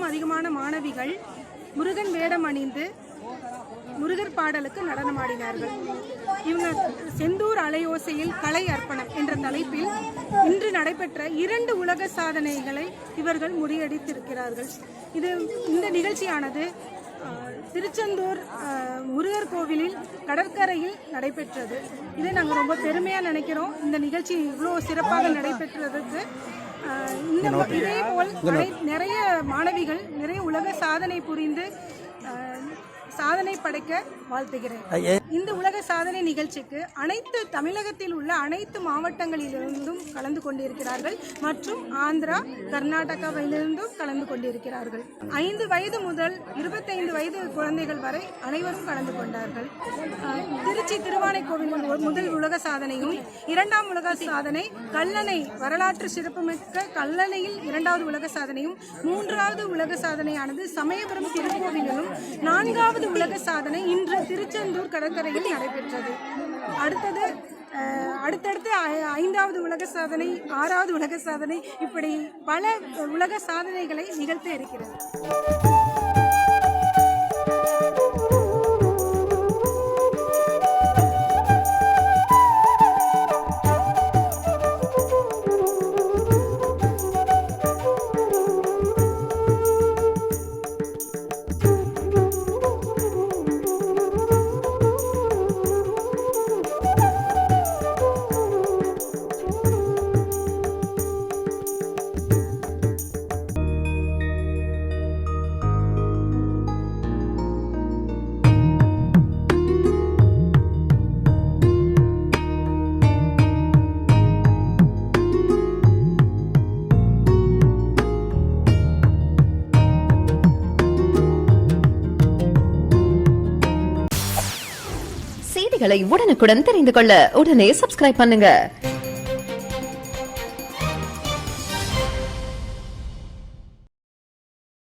அதிகமான மாணவிகள் முருகன் வேடம் அணிந்து முருகர் பாடலுக்கு நடனமாடினார்கள். இவங்க செந்தூர் அலையோசையில் கலை அர்ப்பணம் என்ற தலைப்பில் இன்று நடைபெற்ற 2 உலக சாதனைகளை இவர்கள் முறியடித்திருக்கிறார்கள். இந்த நிகழ்ச்சியானது திருச்செந்தூர் முருகர் கோவிலில் கடற்கரையில் நடைபெற்றது. இதை நாங்கள் ரொம்ப பெருமையாக நினைக்கிறோம். இந்த நிகழ்ச்சி இவ்வளோ சிறப்பாக நடைபெற்றதுக்கு இதே போல் நிறைய மாணவிகள் நிறைய உலக சாதனை புரிந்து சாதனை படைக்க வாழ்த்துகிறேன். இந்த உலக சாதனை நிகழ்ச்சிக்கு அனைத்து தமிழகத்தில் உள்ள அனைத்து மாவட்டங்களிலிருந்தும் கலந்து கொண்டிருக்கிறார்கள் மற்றும் ஆந்திரா, கர்நாடகாவிலிருந்தும் கலந்து கொண்டிருக்கிறார்கள். 5 வயது முதல் 25 வயது குழந்தைகள் வரை அனைவரும் கலந்து கொண்டார்கள். திருச்சி திருவானைக்கோவில் முதல் உலக சாதனையும், 2ஆம் உலக சாதனை கல்லணை வரலாற்று சிறப்புமிக்க கல்லணையில் 2வது உலக சாதனையும், 3வது உலக சாதனையானது சமயபுரம் திருக்கோவிலும், 4வது உலக சாதனை இன்று திருச்செந்தூர் கடற்கரையில் நடைபெற்றது. அடுத்தடுத்து 5வது உலக சாதனை, 6வது உலக சாதனை, இப்படி பல உலக சாதனைகளை நிகழ்த்த இருக்கிறது. செய்திகளை உடனுக்குடன் தெரிந்து கொள்ள உடனே சப்ஸ்கிரைப் பண்ணுங்க.